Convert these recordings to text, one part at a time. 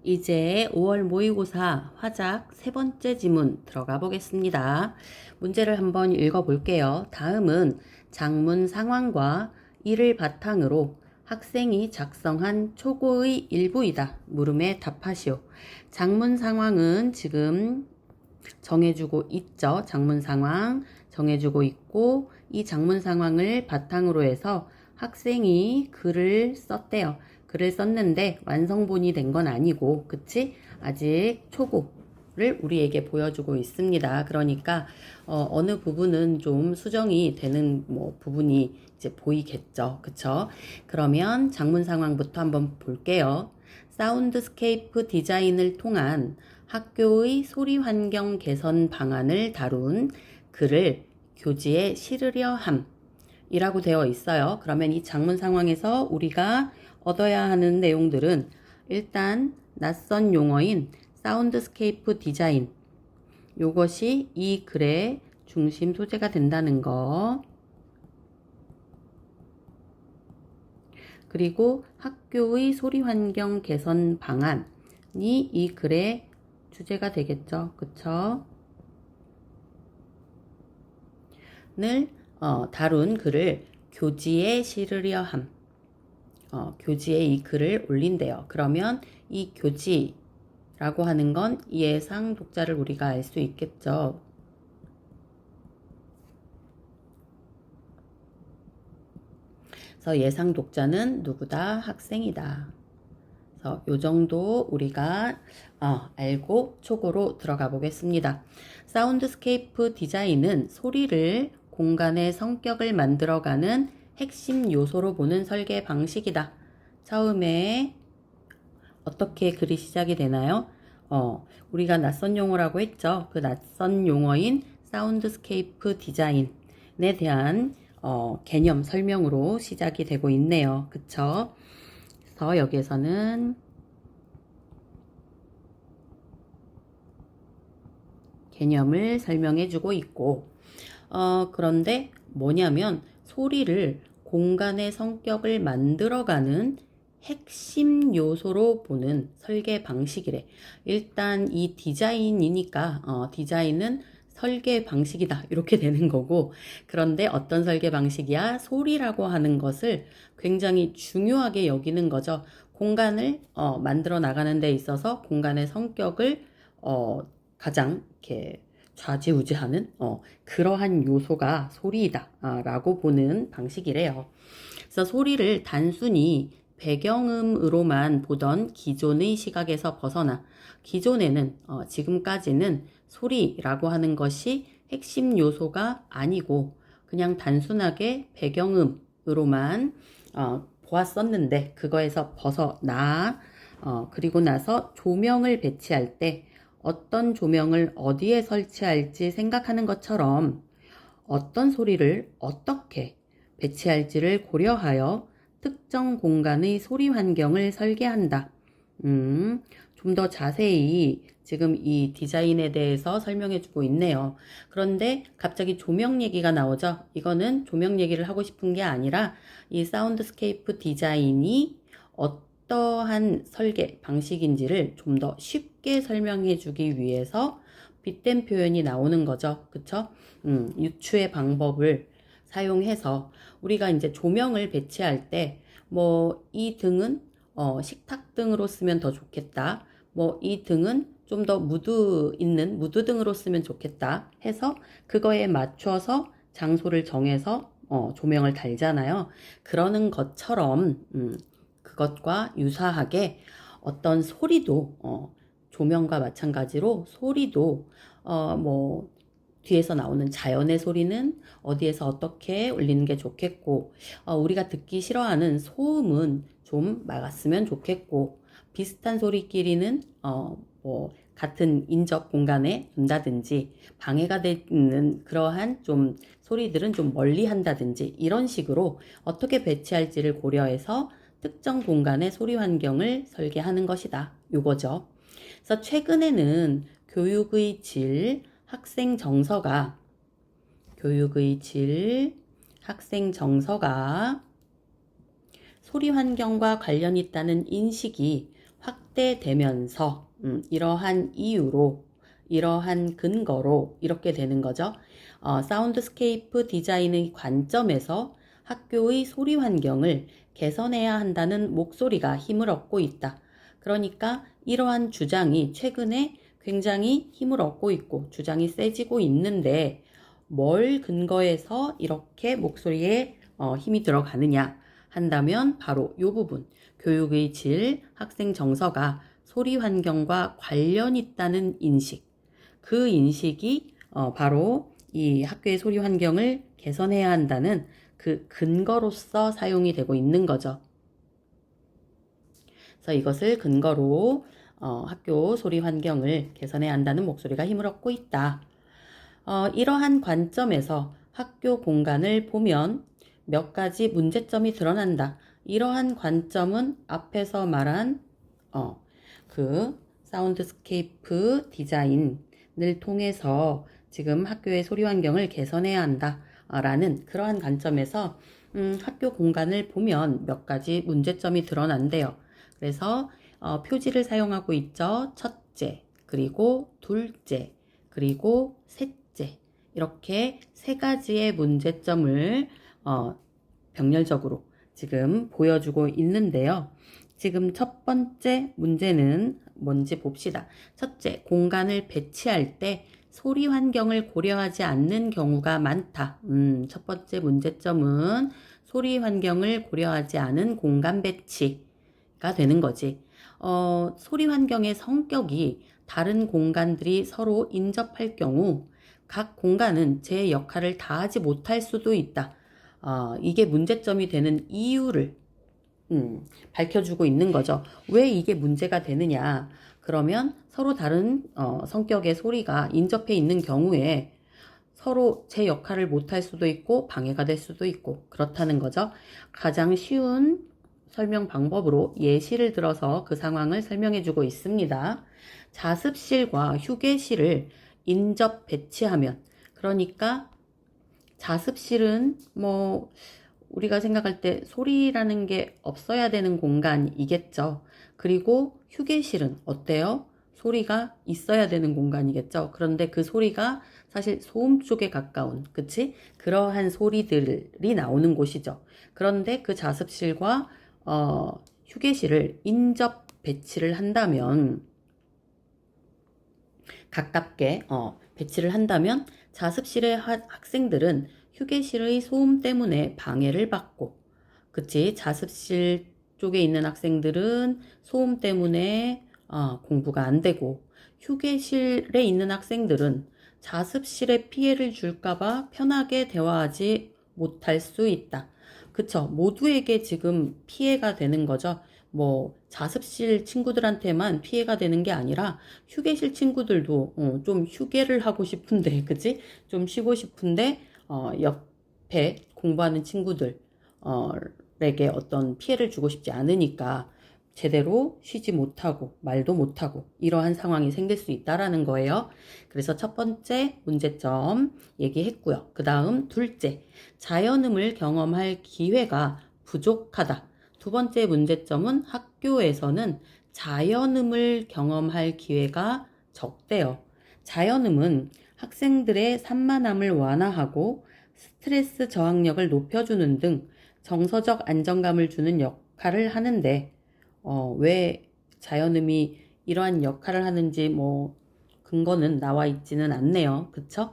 이제 5월 모의고사 화작 세 번째 지문 들어가 보겠습니다. 문제를 한번 읽어 볼게요. 다음은 장문 상황과 이를 바탕으로 학생이 작성한 초고의 일부이다. 물음에 답하시오. 장문 상황은 지금 정해주고 있죠. 장문 상황 정해주고 있고 이 장문 상황을 바탕으로 해서 학생이 글을 썼대요. 글을 썼는데 완성본이 된 건 아니고, 그치? 아직 초고를 우리에게 보여주고 있습니다. 그러니까 어느 부분은 좀 수정이 되는 부분이 이제 보이겠죠. 그쵸? 그러면 장문 상황부터 한번 볼게요. 사운드스케이프 디자인을 통한 학교의 소리 환경 개선 방안을 다룬 글을 교지에 실으려 함이라고 되어 있어요. 그러면 이 장문 상황에서 우리가 얻어야 하는 내용들은 일단 낯선 용어인 사운드스케이프 디자인, 요것이 이 글의 중심 소재가 된다는 거, 그리고 학교의 소리 환경 개선 방안이 이 글의 주제가 되겠죠. 그쵸? 늘 다룬 글을 교지에 실으려 함. 교지에 이 글을 올린대요. 그러면 이 교지라고 하는 건 예상 독자를 우리가 알 수 있겠죠. 그래서 예상 독자는 누구다? 학생이다. 그래서 요 정도 우리가 알고 초고로 들어가 보겠습니다. 사운드스케이프 디자인은 소리를 공간의 성격을 만들어가는 핵심 요소로 보는 설계 방식이다. 처음에 어떻게 글이 시작이 되나요? 우리가 낯선 용어라고 했죠. 그 낯선 용어인 사운드스케이프 디자인에 대한 개념 설명으로 시작이 되고 있네요. 그쵸? 그래서 여기에서는 개념을 설명해 주고 있고, 그런데 뭐냐면 소리를 공간의 성격을 만들어가는 핵심 요소로 보는 설계 방식이래. 일단 이 디자인이니까 디자인은 설계 방식이다 이렇게 되는 거고, 그런데 어떤 설계 방식이야? 소리라고 하는 것을 굉장히 중요하게 여기는 거죠. 공간을 만들어 나가는 데 있어서 공간의 성격을 가장 이렇게 좌지우지하는 그러한 요소가 소리이다 라고 보는 방식이래요. 그래서 소리를 단순히 배경음으로만 보던 기존의 시각에서 벗어나 기존에는 지금까지는 소리라고 하는 것이 핵심 요소가 아니고 그냥 단순하게 배경음으로만 보았었는데 그거에서 벗어나 그리고 나서 조명을 배치할 때 어떤 조명을 어디에 설치할지 생각하는 것처럼 어떤 소리를 어떻게 배치할지를 고려하여 특정 공간의 소리 환경을 설계한다. 좀 더 자세히 지금 이 디자인에 대해서 설명해 주고 있네요. 그런데 갑자기 조명 얘기가 나오죠. 이거는 조명 얘기를 하고 싶은 게 아니라 이 사운드스케이프 디자인이 어떠한 설계 방식인지를 좀 더 쉽게 설명해 주기 위해서 빗댄 표현이 나오는 거죠. 그쵸? 유추의 방법을 사용해서 우리가 이제 조명을 배치할 때 이 등은 식탁등으로 쓰면 더 좋겠다. 이 등은 좀 더 무드 있는 무드등으로 쓰면 좋겠다 해서 그거에 맞춰서 장소를 정해서 조명을 달잖아요. 그러는 것처럼 그것과 유사하게 어떤 소리도 조명과 마찬가지로 소리도 뒤에서 나오는 자연의 소리는 어디에서 어떻게 울리는 게 좋겠고 우리가 듣기 싫어하는 소음은 좀 막았으면 좋겠고 비슷한 소리끼리는 같은 인접 공간에 둔다든지 방해가 되는 그러한 좀 소리들은 좀 멀리 한다든지 이런 식으로 어떻게 배치할지를 고려해서 특정 공간의 소리 환경을 설계하는 것이다. 요거죠. 그래서 최근에는 교육의 질, 학생 정서가 소리 환경과 관련 있다는 인식이 확대되면서 이러한 이유로 이러한 근거로 이렇게 되는 거죠. 사운드스케이프 디자인의 관점에서 학교의 소리 환경을 개선해야 한다는 목소리가 힘을 얻고 있다. 그러니까 이러한 주장이 최근에 굉장히 힘을 얻고 있고 주장이 세지고 있는데 뭘 근거해서 이렇게 목소리에 힘이 들어가느냐 한다면 바로 이 부분, 교육의 질, 학생 정서가 소리 환경과 관련 있다는 인식, 그 인식이 바로 이 학교의 소리 환경을 개선해야 한다는 그 근거로서 사용이 되고 있는 거죠. 그래서 이것을 근거로 학교 소리 환경을 개선해야 한다는 목소리가 힘을 얻고 있다. 이러한 관점에서 학교 공간을 보면 몇 가지 문제점이 드러난다. 이러한 관점은 앞에서 말한 그 사운드스케이프 디자인을 통해서 지금 학교의 소리 환경을 개선해야 한다. 라는 그러한 관점에서 학교 공간을 보면 몇 가지 문제점이 드러난대요. 그래서 표지를 사용하고 있죠. 첫째, 그리고 둘째, 그리고 셋째. 이렇게 세 가지의 문제점을 병렬적으로 지금 보여주고 있는데요. 지금 첫 번째 문제는 뭔지 봅시다. 첫째, 공간을 배치할 때 소리 환경을 고려하지 않는 경우가 많다. 첫 번째 문제점은 소리 환경을 고려하지 않은 공간 배치가 되는 거지. 소리 환경의 성격이 다른 공간들이 서로 인접할 경우 각 공간은 제 역할을 다하지 못할 수도 있다. 이게 문제점이 되는 이유를 밝혀주고 있는 거죠. 왜 이게 문제가 되느냐? 그러면 서로 다른 성격의 소리가 인접해 있는 경우에 서로 제 역할을 못할 수도 있고 방해가 될 수도 있고 그렇다는 거죠. 가장 쉬운 설명 방법으로 예시를 들어서 그 상황을 설명해 주고 있습니다. 자습실과 휴게실을 인접 배치하면, 그러니까 자습실은 뭐 우리가 생각할 때 소리라는 게 없어야 되는 공간이겠죠. 그리고 휴게실은 어때요? 소리가 있어야 되는 공간이겠죠. 그런데 그 소리가 사실 소음 쪽에 가까운, 그치? 그러한 소리들이 나오는 곳이죠. 그런데 그 자습실과 휴게실을 인접 배치를 한다면, 가깝게 배치를 한다면 자습실의 학생들은 휴게실의 소음 때문에 방해를 받고, 그치? 자습실 쪽에 있는 학생들은 소음 때문에 공부가 안 되고, 휴게실에 있는 학생들은 자습실에 피해를 줄까봐 편하게 대화하지 못할 수 있다. 그쵸? 모두에게 지금 피해가 되는 거죠. 뭐 자습실 친구들한테만 피해가 되는 게 아니라 휴게실 친구들도 좀 휴게를 하고 싶은데, 그치? 좀 쉬고 싶은데 옆에 공부하는 친구들에게 어떤 피해를 주고 싶지 않으니까 제대로 쉬지 못하고 말도 못하고 이러한 상황이 생길 수 있다라는 거예요. 그래서 첫 번째 문제점 얘기했고요. 그 다음 둘째, 자연음을 경험할 기회가 부족하다. 두 번째 문제점은 학교에서는 자연음을 경험할 기회가 적대요. 자연음은 학생들의 산만함을 완화하고 스트레스 저항력을 높여주는 등 정서적 안정감을 주는 역할을 하는데, 왜 자연음이 이러한 역할을 하는지 뭐 근거는 나와 있지는 않네요. 그쵸?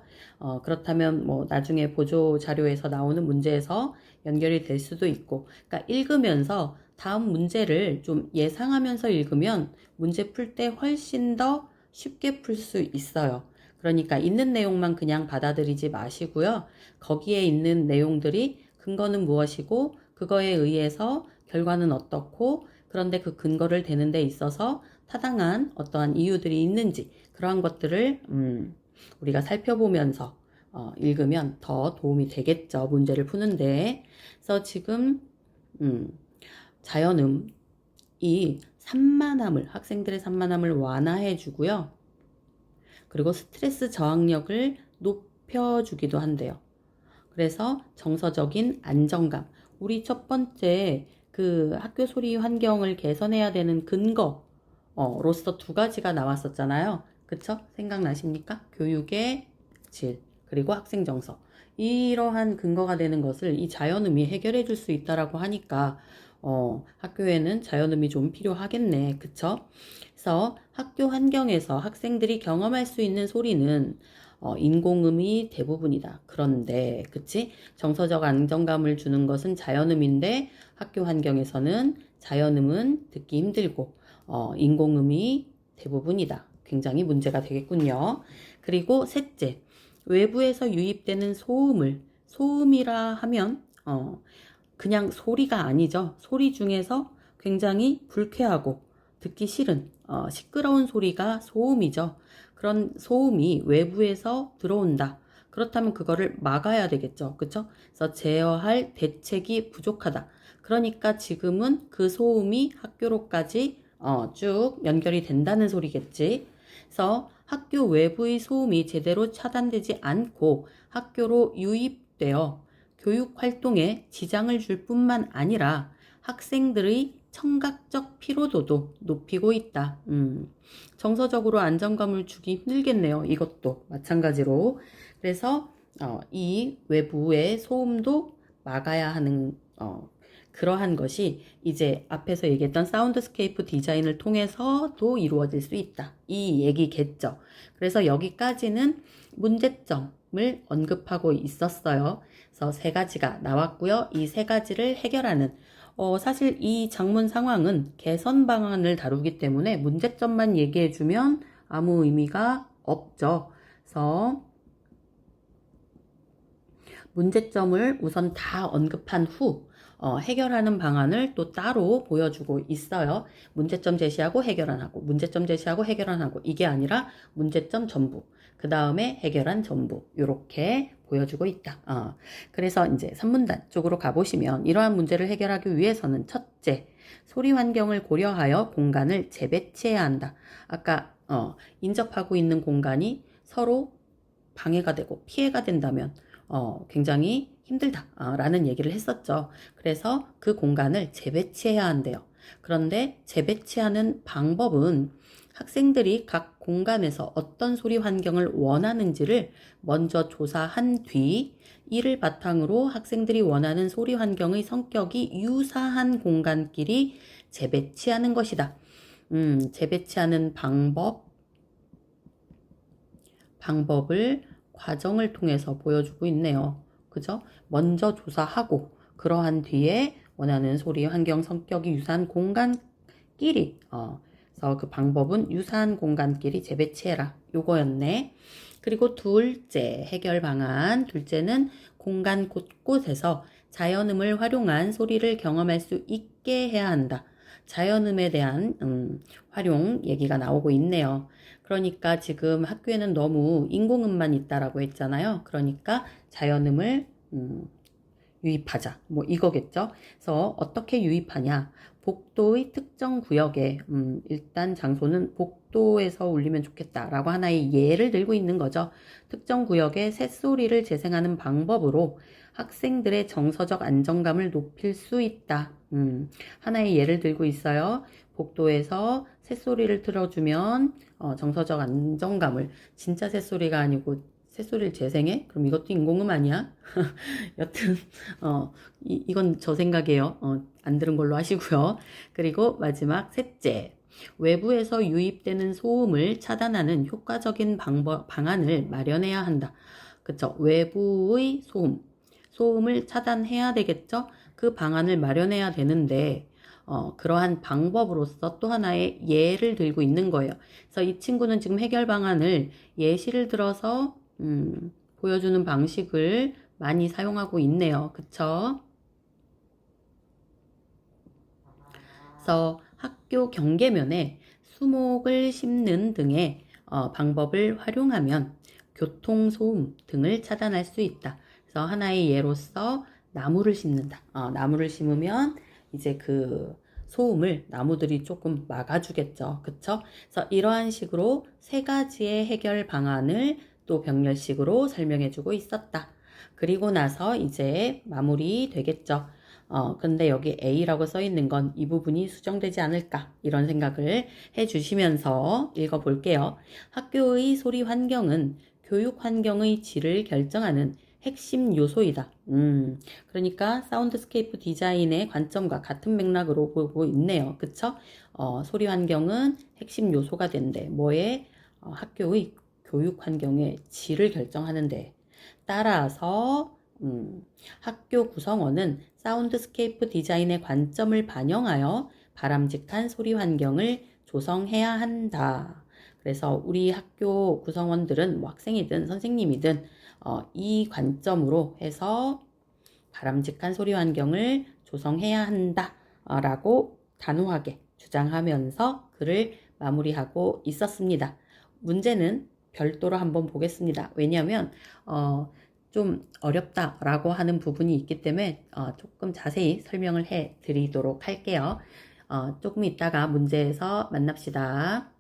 그렇다면 뭐 나중에 보조 자료에서 나오는 문제에서 연결이 될 수도 있고, 그러니까 읽으면서 다음 문제를 좀 예상하면서 읽으면 문제 풀 때 훨씬 더 쉽게 풀 수 있어요. 그러니까 있는 내용만 그냥 받아들이지 마시고요. 거기에 있는 내용들이 근거는 무엇이고 그거에 의해서 결과는 어떻고, 그런데 그 근거를 대는 데 있어서 타당한 어떠한 이유들이 있는지 그러한 것들을 우리가 살펴보면서 읽으면 더 도움이 되겠죠. 문제를 푸는데. 그래서 지금 자연음이 학생들의 산만함을 완화해 주고요. 그리고 스트레스 저항력을 높여주기도 한대요. 그래서 정서적인 안정감. 우리 첫 번째 그 학교 소리 환경을 개선해야 되는 근거, 로서 두 가지가 나왔었잖아요. 그쵸? 생각나십니까? 교육의 질, 그리고 학생 정서. 이러한 근거가 되는 것을 이 자연음이 해결해 줄 수 있다라고 하니까, 학교에는 자연음이 좀 필요하겠네. 그쵸? 그래서 학교 환경에서 학생들이 경험할 수 있는 소리는 인공음이 대부분이다. 그런데, 그치? 정서적 안정감을 주는 것은 자연음인데 학교 환경에서는 자연음은 듣기 힘들고, 인공음이 대부분이다. 굉장히 문제가 되겠군요. 그리고 셋째, 외부에서 유입되는 소음이라 하면, 그냥 소리가 아니죠. 소리 중에서 굉장히 불쾌하고 듣기 싫은 시끄러운 소리가 소음이죠. 그런 소음이 외부에서 들어온다. 그렇다면 그거를 막아야 되겠죠. 그렇죠? 그래서 제어할 대책이 부족하다. 그러니까 지금은 그 소음이 학교로까지 쭉 연결이 된다는 소리겠지. 그래서 학교 외부의 소음이 제대로 차단되지 않고 학교로 유입되어 교육 활동에 지장을 줄 뿐만 아니라 학생들의 청각적 피로도도 높이고 있다. 정서적으로 안정감을 주기 힘들겠네요. 이것도 마찬가지로. 그래서 이 외부의 소음도 막아야 하는 그러한 것이 이제 앞에서 얘기했던 사운드스케이프 디자인을 통해서도 이루어질 수 있다. 이 얘기겠죠. 그래서 여기까지는 문제점을 언급하고 있었어요. 그래서 세 가지가 나왔고요. 이 세 가지를 해결하는 사실 이 작문 상황은 개선 방안을 다루기 때문에 문제점만 얘기해주면 아무 의미가 없죠. 그래서 문제점을 우선 다 언급한 후 해결하는 방안을 또 따로 보여주고 있어요. 문제점 제시하고 해결안 하고, 문제점 제시하고 해결안 하고, 이게 아니라 문제점 전부, 그 다음에 해결안 전부, 이렇게 보여주고 있다. 그래서 이제 산문단 쪽으로 가보시면 이러한 문제를 해결하기 위해서는 첫째, 소리 환경을 고려하여 공간을 재배치해야 한다. 아까 인접하고 있는 공간이 서로 방해가 되고 피해가 된다면 굉장히 힘들다라는 얘기를 했었죠. 그래서 그 공간을 재배치해야 한대요. 그런데 재배치하는 방법은 학생들이 각 공간에서 어떤 소리 환경을 원하는지를 먼저 조사한 뒤 이를 바탕으로 학생들이 원하는 소리 환경의 성격이 유사한 공간끼리 재배치하는 것이다. 재배치하는 방법을 과정을 통해서 보여주고 있네요. 그죠? 먼저 조사하고 그러한 뒤에 원하는 소리 환경 성격이 유사한 공간끼리 그래서 그 방법은 유사한 공간끼리 재배치해라. 요거였네. 그리고 둘째 해결 방안. 둘째는 공간 곳곳에서 자연음을 활용한 소리를 경험할 수 있게 해야 한다. 자연음에 대한 활용 얘기가 나오고 있네요. 그러니까 지금 학교에는 너무 인공음만 있다라고 했잖아요. 그러니까 자연음을 유입하자. 뭐 이거겠죠. 그래서 어떻게 유입하냐. 복도의 특정 구역에 일단 장소는 복도에서 울리면 좋겠다라고 하나의 예를 들고 있는 거죠. 특정 구역에 새소리를 재생하는 방법으로 학생들의 정서적 안정감을 높일 수 있다. 하나의 예를 들고 있어요. 복도에서 새소리를 틀어주면 정서적 안정감을, 진짜 새소리가 아니고 새소리를 재생해? 그럼 이것도 인공음 아니야? 여튼 이건 저 생각이에요. 안 들은 걸로 하시고요. 그리고 마지막 셋째, 외부에서 유입되는 소음을 차단하는 효과적인 방안을 마련해야 한다. 그쵸? 외부의 소음을 차단해야 되겠죠? 그 방안을 마련해야 되는데 그러한 방법으로서 또 하나의 예를 들고 있는 거예요. 그래서 이 친구는 지금 해결 방안을 예시를 들어서 보여주는 방식을 많이 사용하고 있네요. 그쵸? 그래서 학교 경계면에 수목을 심는 등의 방법을 활용하면 교통소음 등을 차단할 수 있다. 그래서 하나의 예로서 나무를 심는다. 나무를 심으면 이제 그 소음을 나무들이 조금 막아주겠죠. 그쵸? 그래서 이러한 식으로 세 가지의 해결 방안을 또 병렬식으로 설명해주고 있었다. 그리고 나서 이제 마무리 되겠죠. 근데 여기 A라고 써 있는 건 이 부분이 수정되지 않을까 이런 생각을 해 주시면서 읽어 볼게요. 학교의 소리 환경은 교육 환경의 질을 결정하는 핵심 요소이다. 그러니까 사운드스케이프 디자인의 관점과 같은 맥락으로 보고 있네요. 그쵸? 소리 환경은 핵심 요소가 된대. 뭐에? 학교의 교육 환경의 질을 결정하는데. 따라서 학교 구성원은 사운드스케이프 디자인의 관점을 반영하여 바람직한 소리 환경을 조성해야 한다. 그래서 우리 학교 구성원들은 뭐 학생이든 선생님이든 이 관점으로 해서 바람직한 소리 환경을 조성해야 한다 라고 단호하게 주장하면서 글을 마무리하고 있었습니다. 문제는 별도로 한번 보겠습니다. 왜냐하면 좀 어렵다라고 하는 부분이 있기 때문에 조금 자세히 설명을 해 드리도록 할게요. 조금 이따가 문제에서 만납시다.